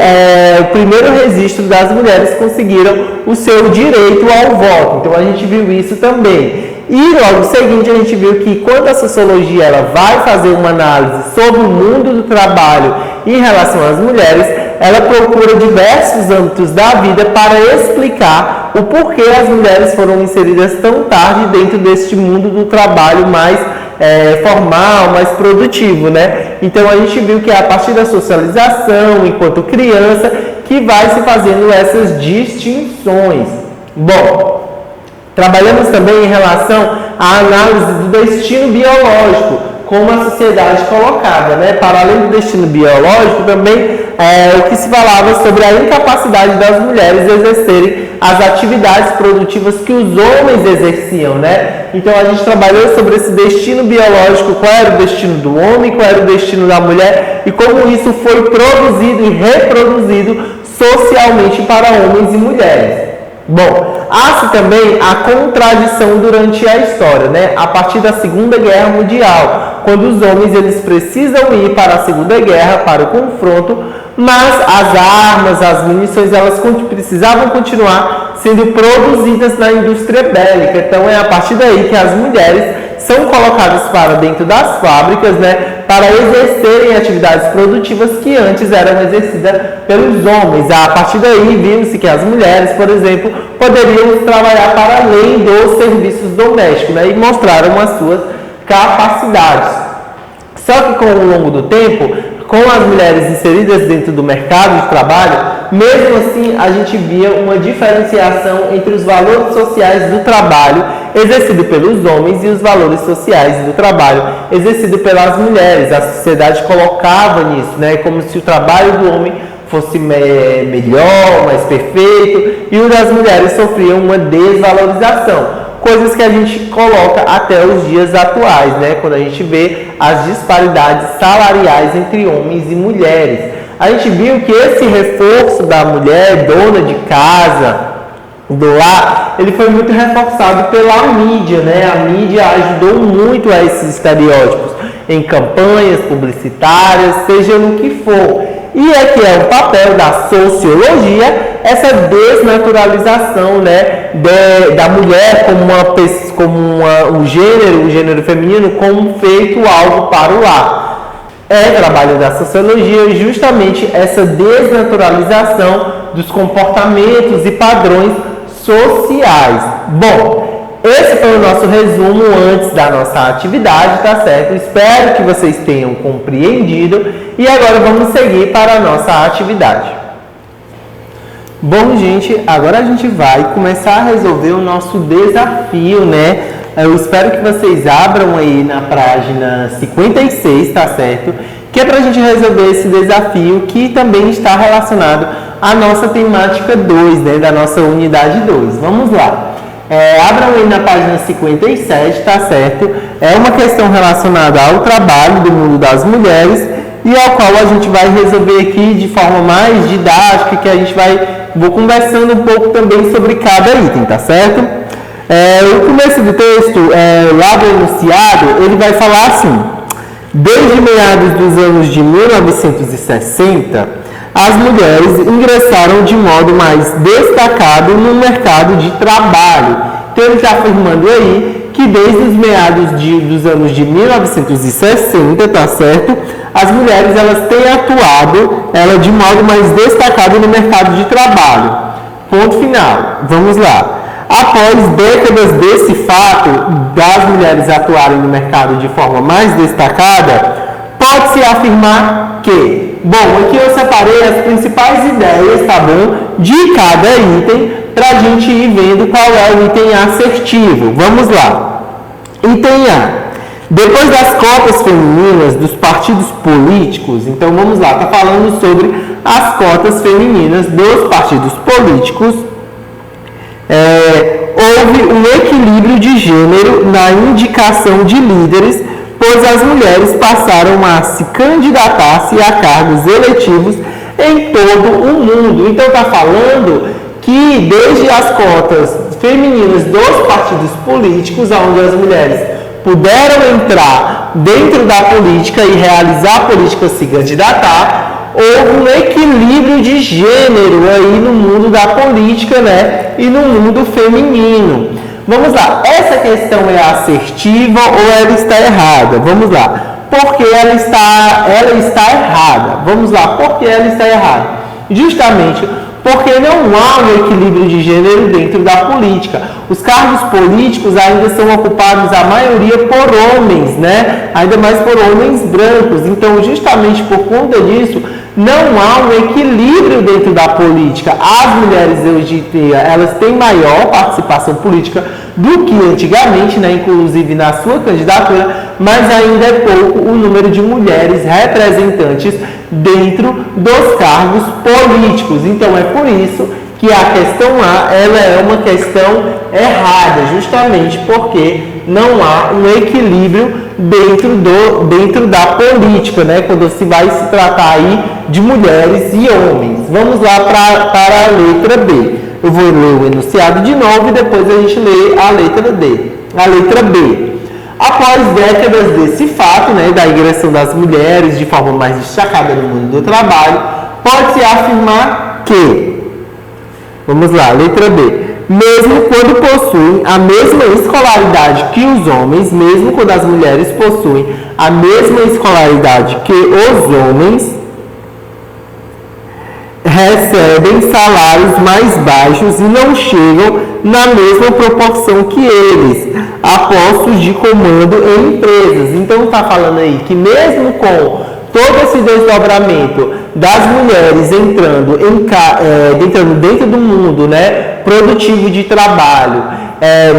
A: o primeiro registro das mulheres que conseguiram o seu direito ao voto. Então a gente viu isso também. E logo no seguinte a gente viu que quando a sociologia ela vai fazer uma análise sobre o mundo do trabalho em relação às mulheres, ela procura diversos âmbitos da vida para explicar o porquê as mulheres foram inseridas tão tarde dentro deste mundo do trabalho mais formal, mais produtivo, né? Então a gente viu que é a partir da socialização, enquanto criança, que vai se fazendo essas distinções. Bom, trabalhamos também em relação à análise do destino biológico, como a sociedade colocava, né? Para além do destino biológico, também o que se falava sobre a incapacidade das mulheres de exercerem as atividades produtivas que os homens exerciam, né? Então a gente trabalhou sobre esse destino biológico, qual era o destino do homem, qual era o destino da mulher e como isso foi produzido e reproduzido socialmente para homens e mulheres. Bom, há-se também a contradição durante a história, né? A partir da Segunda Guerra Mundial, quando os homens eles precisam ir para a Segunda Guerra, para o confronto, mas as armas, as munições, elas precisavam continuar sendo produzidas na indústria bélica. Então é a partir daí que as mulheres são colocadas para dentro das fábricas, né, para exercerem atividades produtivas que antes eram exercidas pelos homens. A partir daí viu-se que as mulheres, por exemplo, poderiam trabalhar para além dos serviços domésticos, né, e mostraram as suas capacidades. Só que com o longo do tempo, com as mulheres inseridas dentro do mercado de trabalho, mesmo assim a gente via uma diferenciação entre os valores sociais do trabalho exercido pelos homens e os valores sociais do trabalho exercido pelas mulheres. A sociedade colocava nisso, né, como se o trabalho do homem fosse melhor, mais perfeito, e o das mulheres sofriam uma desvalorização. Coisas que a gente coloca até os dias atuais, né? Quando a gente vê as disparidades salariais entre homens e mulheres. A gente viu que esse reforço da mulher, dona de casa, do lar, ele foi muito reforçado pela mídia, né? A mídia ajudou muito a esses estereótipos em campanhas publicitárias, seja no que for. E é que é o papel da sociologia essa desnaturalização, né, da mulher como um gênero feminino como feito algo para o lar. É trabalho da sociologia justamente essa desnaturalização dos comportamentos e padrões sociais. Bom, esse foi o nosso resumo antes da nossa atividade, tá certo? Espero que vocês tenham compreendido e agora vamos seguir para a nossa atividade. Bom, gente, agora a gente vai começar a resolver o nosso desafio, né? Eu espero que vocês abram aí na página 56, tá certo? Que é para a gente resolver esse desafio que também está relacionado à nossa temática 2, né? Da nossa unidade 2. Vamos lá. Abram aí na página 57, tá certo? É uma questão relacionada ao trabalho do mundo das mulheres e ao qual a gente vai resolver aqui de forma mais didática, que a gente vou conversando um pouco também sobre cada item, tá certo? O começo do texto, lá do enunciado, ele vai falar assim: desde meados dos anos de 1960, as mulheres ingressaram de modo mais destacado no mercado de trabalho. Então ele está afirmando aí que desde os meados dos anos de 1960, tá certo? As mulheres elas têm atuado de modo mais destacado no mercado de trabalho. Ponto final. Vamos lá. Após décadas desse fato das mulheres atuarem no mercado de forma mais destacada, pode-se afirmar que, bom, aqui eu separei as principais ideias, tá bom, de cada item para a gente ir vendo qual é o item assertivo. Vamos lá. Item A. Depois das cotas femininas dos partidos políticos, então vamos lá, está falando sobre as cotas femininas dos partidos políticos, houve um equilíbrio de gênero na indicação de líderes, pois as mulheres passaram a se candidatar-se a cargos eletivos em todo o mundo. Então está falando que desde as cotas femininas dos partidos políticos, onde as mulheres puderam entrar dentro da política e realizar a política, se candidatar, houve um equilíbrio de gênero aí no mundo da política, né? E no mundo feminino. Vamos lá, essa questão é assertiva ou ela está errada? Vamos lá, porque ela está errada. Vamos lá, por que ela está errada? Justamente porque não há um equilíbrio de gênero dentro da política. Os cargos políticos ainda são ocupados, a maioria, por homens, né? Ainda mais por homens brancos. Então, justamente por conta disso, não há um equilíbrio dentro da política. As mulheres hoje em dia, elas têm maior participação política do que antigamente, né? Inclusive na sua candidatura, mas ainda é pouco o número de mulheres representantes dentro dos cargos políticos. Então é por isso que a questão A ela é uma questão errada, justamente porque não há um equilíbrio dentro da política, né? Quando se vai se tratar aí de mulheres e homens. Vamos lá para a letra B. Eu vou ler o enunciado de novo e depois a gente lê a letra D. A letra B. Após décadas desse fato, né, da ingressão das mulheres de forma mais destacada no mundo do trabalho, pode-se afirmar que, vamos lá, letra B, mesmo quando possuem a mesma escolaridade que os homens, mesmo quando as mulheres possuem a mesma escolaridade que os homens, recebem salários mais baixos e não chegam na mesma proporção que eles a postos de comando em empresas. Então está falando aí que mesmo com todo esse desdobramento das mulheres entrando dentro do mundo, né, produtivo de trabalho,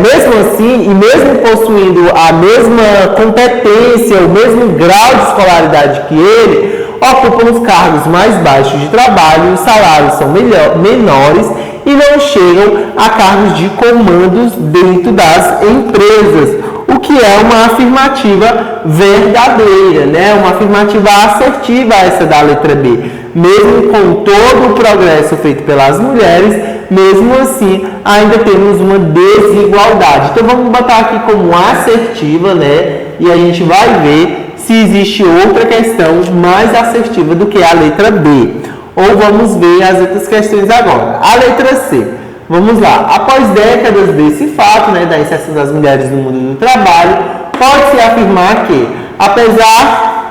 A: mesmo assim, e mesmo possuindo a mesma competência, o mesmo grau de escolaridade que ele, ocupam os cargos mais baixos de trabalho, os salários são menores e não chegam a cargos de comandos dentro das empresas, o que é uma afirmativa verdadeira, né? Uma afirmativa assertiva essa da letra B. Mesmo com todo o progresso feito pelas mulheres, mesmo assim, ainda temos uma desigualdade. Então vamos botar aqui como assertiva, né? E a gente vai ver se existe outra questão mais assertiva do que a letra B. Ou vamos ver as outras questões agora. A letra C. Vamos lá. Após décadas desse fato, né, da inserção das mulheres no mundo do trabalho, pode-se afirmar que, apesar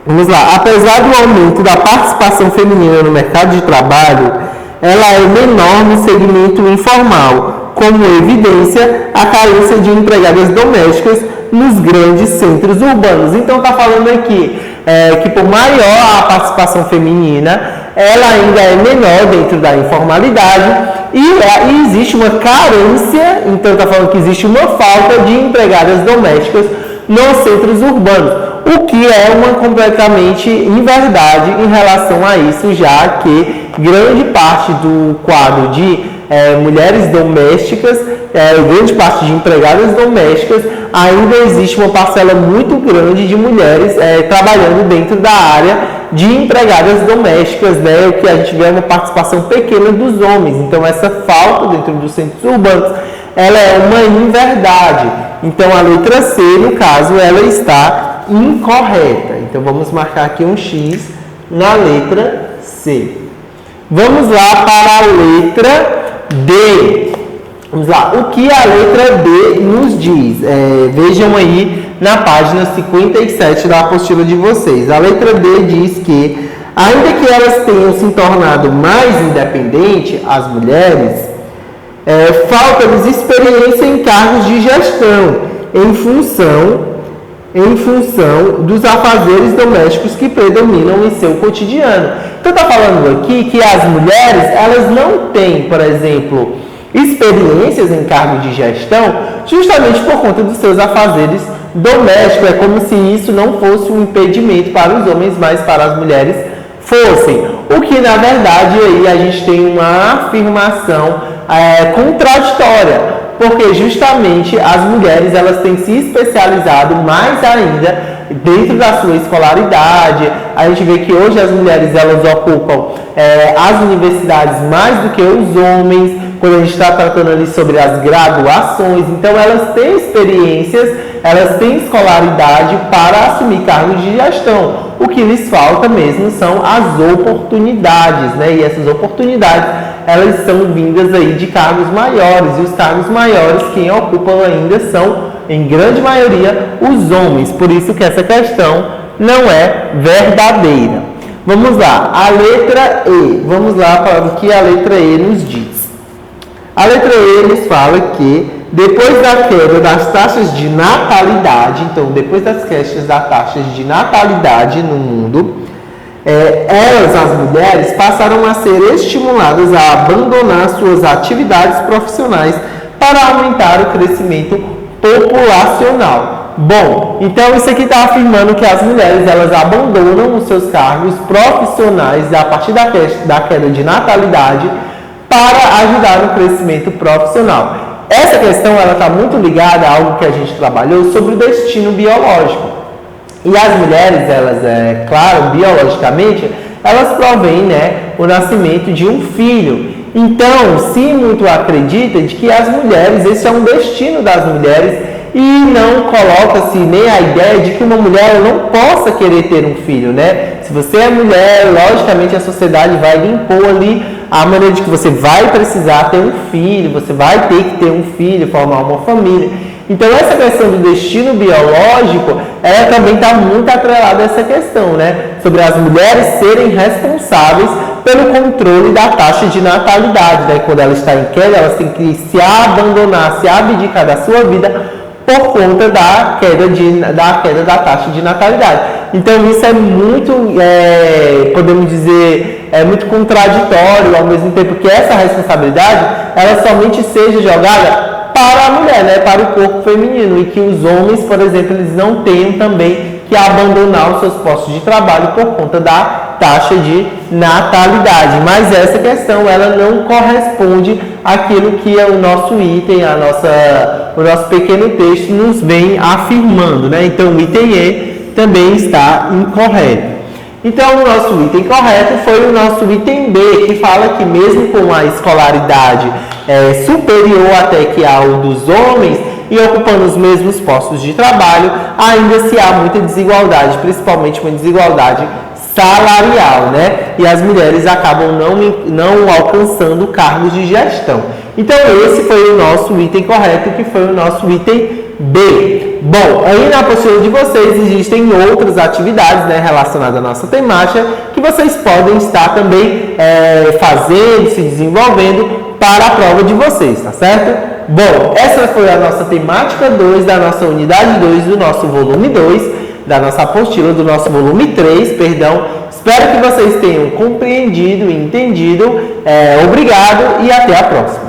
A: do aumento da participação feminina no mercado de trabalho, ela é menor no segmento informal, como evidência a carência de empregadas domésticas nos grandes centros urbanos. Então está falando aqui que por maior a participação feminina, ela ainda é menor dentro da informalidade e existe uma carência, então está falando que existe uma falta de empregadas domésticas nos centros urbanos, o que é uma completamente inverdade em relação a isso, já que grande parte do quadro de mulheres domésticas, grande parte de empregadas domésticas, ainda existe uma parcela muito grande de mulheres trabalhando dentro da área de empregadas domésticas, né? O que a gente vê é uma participação pequena dos homens. Então, essa falta dentro dos centros urbanos, ela é uma inverdade. Então, a letra C, no caso, ela está incorreta. Então, vamos marcar aqui um X na letra C. Vamos lá para a letra D. Vamos lá, o que a letra D nos diz? Vejam aí na página 57 da apostila de vocês. A letra D diz que, ainda que elas tenham se tornado mais independentes, as mulheres, falta-lhes experiência em cargos de gestão, em função dos afazeres domésticos que predominam em seu cotidiano. Então está falando aqui que as mulheres, elas não têm, por exemplo, experiências em cargo de gestão, justamente por conta dos seus afazeres domésticos. É como se isso não fosse um impedimento para os homens, mas para as mulheres fossem. O que, na verdade, aí a gente tem uma afirmação contraditória, porque justamente as mulheres, elas têm se especializado mais ainda dentro da sua escolaridade. A gente vê que hoje as mulheres, elas ocupam as universidades mais do que os homens, quando a gente está tratando ali sobre as graduações. Então elas têm experiências, elas têm escolaridade para assumir cargos de gestão. O que lhes falta mesmo são as oportunidades, né? E essas oportunidades, elas são vindas aí de cargos maiores, e os cargos maiores quem ocupam ainda são, em grande maioria, os homens. Por isso que essa questão não é verdadeira. Vamos lá, a letra E. Vamos lá para o que a letra E nos diz. A letra E nos fala que depois da queda das taxas de natalidade, então depois das quedas das taxas de natalidade no mundo, elas, as mulheres, passaram a ser estimuladas a abandonar suas atividades profissionais para aumentar o crescimento populacional. Bom, então isso aqui está afirmando que as mulheres, elas abandonam os seus cargos profissionais a partir da queda de natalidade para ajudar no crescimento profissional. Essa questão está muito ligada a algo que a gente trabalhou sobre o destino biológico. E as mulheres, elas, claro, biologicamente, elas provêm, né, o nascimento de um filho. Então, se muito acredita de que as mulheres, esse é um destino das mulheres, e não coloca-se nem a ideia de que uma mulher não possa querer ter um filho, né? Se você é mulher, logicamente a sociedade vai lhe impor ali a maneira de que você vai precisar ter um filho, você vai ter que ter um filho, formar uma família. Então essa questão do destino biológico, ela também está muito atrelada a essa questão, né? Sobre as mulheres serem responsáveis pelo controle da taxa de natalidade, né? Quando ela está em queda, elas têm que se abandonar, se abdicar da sua vida por conta da queda da taxa de natalidade. Então isso é muito, podemos dizer, muito contraditório, ao mesmo tempo que essa responsabilidade, ela somente seja jogada para a mulher, né, para o corpo feminino, e que os homens, por exemplo, eles não tenham também que abandonar os seus postos de trabalho por conta da taxa de natalidade. Mas essa questão, ela não corresponde àquilo que é o nosso item, o nosso pequeno texto nos vem afirmando, né? Então o item E também está incorreto. Então o nosso item correto foi o nosso item B, que fala que mesmo com a escolaridade superior até que ao dos homens e ocupando os mesmos postos de trabalho, ainda se há muita desigualdade, principalmente uma desigualdade salarial, né? E as mulheres acabam não alcançando cargos de gestão. Então esse foi o nosso item correto, que foi o nosso item B. Bom, aí na apostila de vocês existem outras atividades, né, relacionadas à nossa temática, que vocês podem estar também fazendo, se desenvolvendo para a prova de vocês, tá certo? Bom, essa foi a nossa temática 2 da nossa unidade 2 do nosso volume 2, da nossa apostila do nosso volume 3, perdão. Espero que vocês tenham compreendido e entendido. Obrigado e até a próxima.